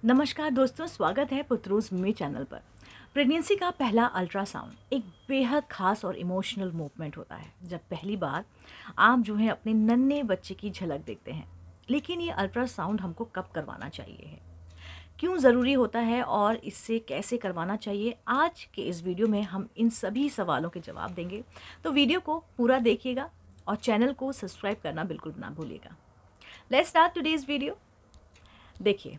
नमस्कार दोस्तों, स्वागत है पुत्रूज में चैनल पर। प्रेगनेंसी का पहला अल्ट्रासाउंड एक बेहद खास और इमोशनल मूवमेंट होता है, जब पहली बार आप जो है अपने नन्हे बच्चे की झलक देखते हैं। लेकिन ये अल्ट्रासाउंड हमको कब करवाना चाहिए है, क्यों ज़रूरी होता है और इससे कैसे करवाना चाहिए, आज के इस वीडियो में हम इन सभी सवालों के जवाब देंगे। तो वीडियो को पूरा देखिएगा और चैनल को सब्सक्राइब करना बिल्कुल ना भूलिएगा। Let's start today's video. देखिए,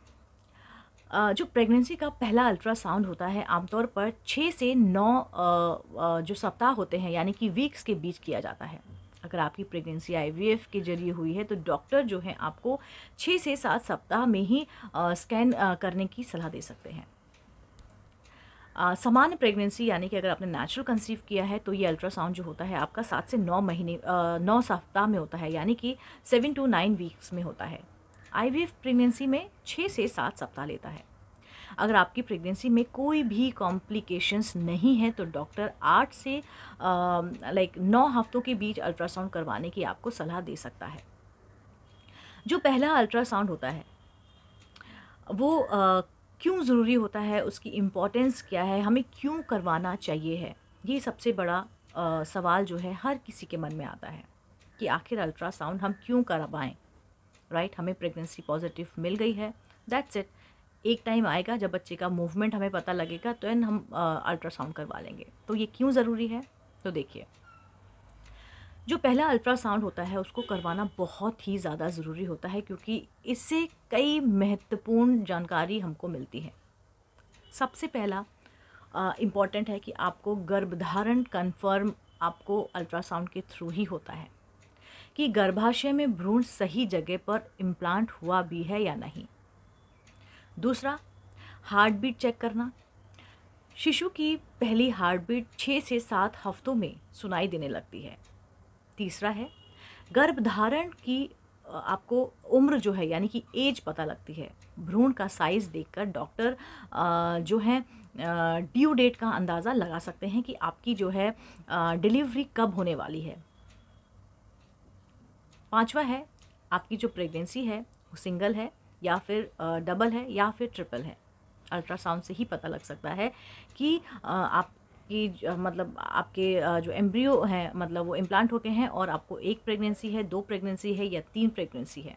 जो प्रेगनेंसी का पहला अल्ट्रासाउंड होता है आमतौर पर 6 से 9 जो सप्ताह होते हैं यानी कि वीक्स के बीच किया जाता है। अगर आपकी प्रेगनेंसी आईवीएफ के जरिए हुई है तो डॉक्टर जो है आपको 6 से 7 सप्ताह में ही स्कैन करने की सलाह दे सकते हैं। सामान्य प्रेगनेंसी यानी कि अगर आपने नेचुरल कंसीव किया है तो ये अल्ट्रासाउंड जो होता है आपका 7 से 9 महीने 9 सप्ताह में होता है, यानी कि 7 to 9 वीक्स में होता है। आईवीएफ प्रेगनेंसी में 6 से 7 सप्ताह लेता है। अगर आपकी प्रेगनेंसी में कोई भी कॉम्प्लिकेशंस नहीं है तो डॉक्टर 8 से 9 हफ्तों के बीच अल्ट्रासाउंड करवाने की आपको सलाह दे सकता है। जो पहला अल्ट्रासाउंड होता है वो क्यों ज़रूरी होता है, उसकी इम्पोर्टेंस क्या है, हमें क्यों करवाना चाहिए है, ये सबसे बड़ा सवाल जो है हर किसी के मन में आता है कि आखिर अल्ट्रासाउंड हम क्यों करवाएं। राइट, हमें प्रेगनेंसी पॉजिटिव मिल गई है, दैट्स इट। एक टाइम आएगा जब बच्चे का मूवमेंट हमें पता लगेगा तो हम अल्ट्रासाउंड करवा लेंगे। तो ये क्यों ज़रूरी है, तो देखिए, जो पहला अल्ट्रासाउंड होता है उसको करवाना बहुत ही ज़्यादा ज़रूरी होता है क्योंकि इससे कई महत्वपूर्ण जानकारी हमको मिलती है। सबसे पहला इम्पॉर्टेंट है कि आपको गर्भधारण कन्फर्म आपको अल्ट्रासाउंड के थ्रू ही होता है कि गर्भाशय में भ्रूण सही जगह पर इम्प्लांट हुआ भी है या नहीं। दूसरा, हार्ट बीट चेक करना। शिशु की पहली हार्ट बीट 6 से 7 हफ्तों में सुनाई देने लगती है। तीसरा है गर्भधारण की आपको उम्र जो है यानी कि एज पता लगती है। भ्रूण का साइज़ देखकर डॉक्टर जो है ड्यू डेट का अंदाज़ा लगा सकते हैं कि आपकी जो है डिलीवरी कब होने वाली है। पांचवा है आपकी जो प्रेगनेंसी है वो सिंगल है या फिर डबल है या फिर ट्रिपल है। अल्ट्रासाउंड से ही पता लग सकता है कि मतलब आपके जो एम्ब्रियो हैं मतलब वो इम्प्लांट हो गए हैं और आपको एक प्रेगनेंसी है, 2 प्रेगनेंसी है या 3 प्रेगनेंसी है।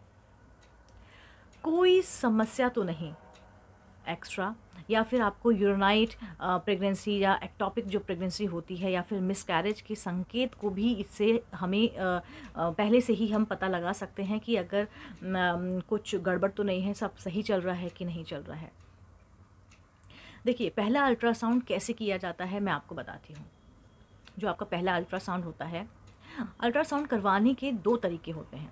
कोई समस्या तो नहीं एक्स्ट्रा, या फिर आपको यूरिनाइट प्रेगनेंसी या एक्टॉपिक जो प्रेगनेंसी होती है या फिर मिसकैरेज के संकेत को भी इससे हमें पहले से ही हम पता लगा सकते हैं कि अगर कुछ गड़बड़ तो नहीं है, सब सही चल रहा है कि नहीं चल रहा है। देखिए, पहला अल्ट्रासाउंड कैसे किया जाता है मैं आपको बताती हूँ। जो आपका पहला अल्ट्रासाउंड होता है, अल्ट्रासाउंड करवाने के 2 तरीके होते हैं।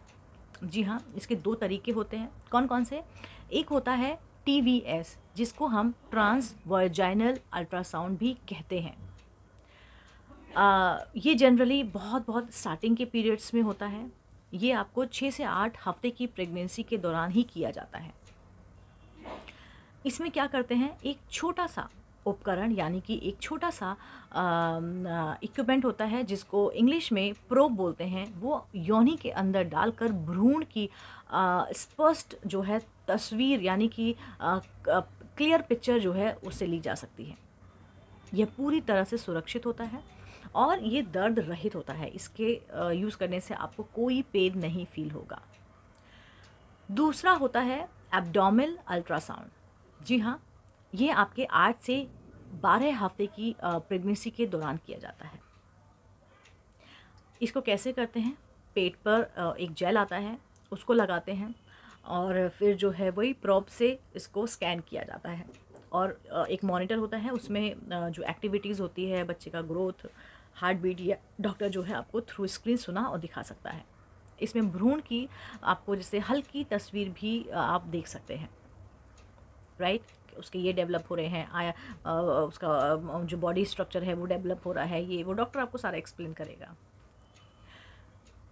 जी हाँ, इसके 2 तरीके होते हैं। कौन कौन से? एक होता है TVS, जिसको हम ट्रांस वर्जाइनल अल्ट्रासाउंड भी कहते हैं। ये जनरली बहुत स्टार्टिंग के पीरियड्स में होता है। ये आपको 6 से 8 हफ्ते की प्रेगनेंसी के दौरान ही किया जाता है। इसमें क्या करते हैं, एक छोटा सा उपकरण यानी कि एक छोटा सा इक्विपमेंट होता है जिसको इंग्लिश में प्रोब बोलते हैं। वो योनि के अंदर डालकर भ्रूण की स्पष्ट जो है तस्वीर यानी कि क्लियर पिक्चर जो है उससे ली जा सकती है। यह पूरी तरह से सुरक्षित होता है और ये दर्द रहित होता है। इसके यूज़ करने से आपको कोई पेन नहीं फील होगा। दूसरा होता है एब्डोमिनल अल्ट्रासाउंड। जी हाँ, ये आपके 8 से 12 हफ्ते की प्रेगनेंसी के दौरान किया जाता है। इसको कैसे करते हैं, पेट पर एक जेल आता है, उसको लगाते हैं और फिर जो है वही प्रोब से इसको स्कैन किया जाता है और एक मॉनिटर होता है, उसमें जो एक्टिविटीज़ होती है, बच्चे का ग्रोथ, हार्ट बीट, या डॉक्टर जो है आपको थ्रू स्क्रीन सुना और दिखा सकता है। इसमें भ्रूण की आपको जैसे हल्की तस्वीर भी आप देख सकते हैं। राइट, उसके ये डेवलप हो रहे हैं, उसका जो बॉडी स्ट्रक्चर है वो डेवलप हो रहा है, ये वो डॉक्टर आपको सारा एक्सप्लेन करेगा।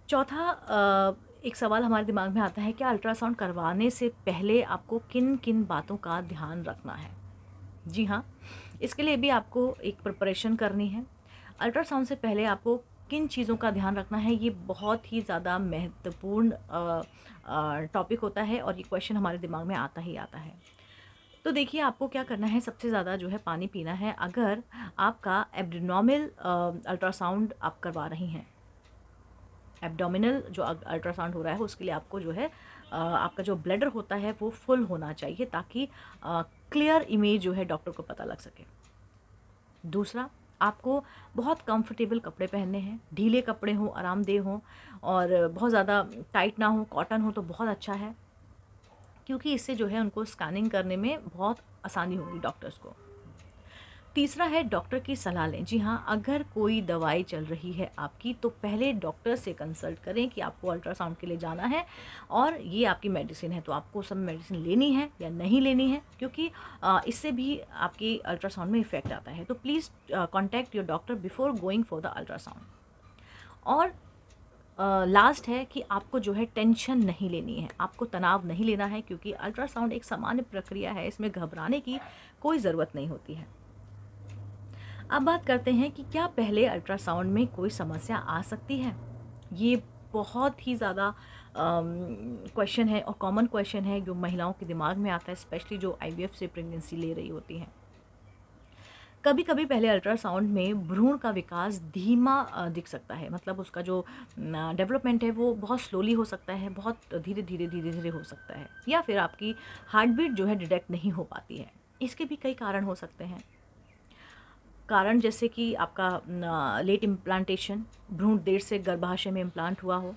चौथा, एक सवाल हमारे दिमाग में आता है, क्या अल्ट्रासाउंड करवाने से पहले आपको किन किन बातों का ध्यान रखना है? जी हाँ, इसके लिए भी आपको एक प्रिपरेशन करनी है। अल्ट्रासाउंड से पहले आपको किन चीज़ों का ध्यान रखना है, ये बहुत ही ज़्यादा महत्वपूर्ण टॉपिक होता है और ये क्वेश्चन हमारे दिमाग में आता ही आता है। तो देखिए आपको क्या करना है, सबसे ज़्यादा जो है पानी पीना है। अगर आपका एब्डोमिनल अल्ट्रासाउंड आप करवा रही हैं, एब्डोमिनल जो अल्ट्रासाउंड हो रहा है उसके लिए आपको जो है आपका जो ब्लैडर होता है वो फुल होना चाहिए, ताकि क्लियर इमेज जो है डॉक्टर को पता लग सके। दूसरा, आपको बहुत कंफर्टेबल कपड़े पहनने हैं, ढीले कपड़े हों, आरामदेह हों, और बहुत ज़्यादा टाइट ना हो, कॉटन हो तो बहुत अच्छा है, क्योंकि इससे जो है उनको स्कैनिंग करने में बहुत आसानी होगी डॉक्टर्स को। तीसरा है डॉक्टर की सलाह लें। जी हाँ, अगर कोई दवाई चल रही है आपकी तो पहले डॉक्टर से कंसल्ट करें कि आपको अल्ट्रासाउंड के लिए जाना है और ये आपकी मेडिसिन है, तो आपको सब मेडिसिन लेनी है या नहीं लेनी है, क्योंकि इससे भी आपकी अल्ट्रासाउंड में इफ़ेक्ट आता है। तो please contact your doctor before going for the ultrasound. और लास्ट है कि आपको जो है टेंशन नहीं लेनी है, आपको तनाव नहीं लेना है, क्योंकि अल्ट्रासाउंड एक सामान्य प्रक्रिया है, इसमें घबराने की कोई ज़रूरत नहीं होती है। अब बात करते हैं कि क्या पहले अल्ट्रासाउंड में कोई समस्या आ सकती है। ये बहुत ही ज़्यादा क्वेश्चन है और कॉमन क्वेश्चन है जो महिलाओं के दिमाग में आता है, स्पेशली जो आईवीएफ से प्रेगनेंसी ले रही होती हैं। कभी कभी पहले अल्ट्रासाउंड में भ्रूण का विकास धीमा दिख सकता है, मतलब उसका जो डेवलपमेंट है वो बहुत स्लोली हो सकता है, बहुत धीरे धीरे हो सकता है, या फिर आपकी हार्ट बीट जो है डिटेक्ट नहीं हो पाती है। इसके भी कई कारण हो सकते हैं। कारण जैसे कि आपका लेट इम्प्लांटेशन, भ्रूण देर से गर्भाशय में इम्प्लांट हुआ हो,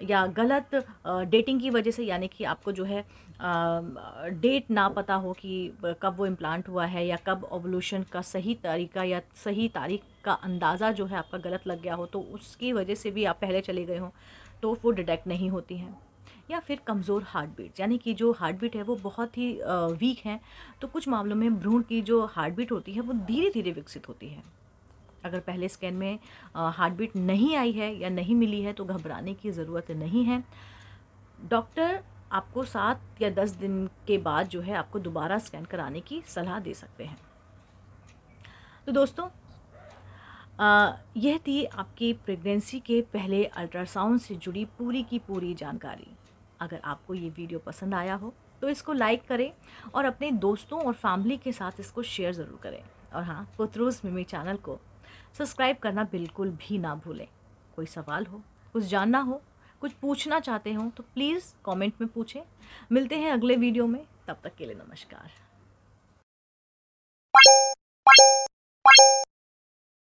या गलत डेटिंग की वजह से, यानी कि आपको जो है डेट ना पता हो कि कब वो इम्प्लांट हुआ है, या कब ओवुलेशन का सही तरीका या सही तारीख का अंदाज़ा जो है आपका गलत लग गया हो, तो उसकी वजह से भी आप पहले चले गए हों तो वो डिटेक्ट नहीं होती हैं। या फिर कमज़ोर हार्ट बीट, यानी कि जो हार्ट बीट है वो बहुत ही वीक है, तो कुछ मामलों में भ्रूण की जो हार्ट बीट होती है वो धीरे धीरे विकसित होती है। अगर पहले स्कैन में हार्ट बीट नहीं आई है या नहीं मिली है तो घबराने की ज़रूरत नहीं है। डॉक्टर आपको 7 या 10 दिन के बाद जो है आपको दोबारा स्कैन कराने की सलाह दे सकते हैं। तो दोस्तों, यह थी आपकी प्रेगनेंसी के पहले अल्ट्रासाउंड से जुड़ी पूरी की पूरी जानकारी। अगर आपको ये वीडियो पसंद आया हो तो इसको लाइक करें और अपने दोस्तों और फैमिली के साथ इसको शेयर ज़रूर करें। और हाँ, पुत्रोस मिमी चैनल को सब्सक्राइब करना बिल्कुल भी ना भूलें। कोई सवाल हो, कुछ जानना हो, कुछ पूछना चाहते हो तो प्लीज़ कमेंट में पूछें। मिलते हैं अगले वीडियो में, तब तक के लिए नमस्कार।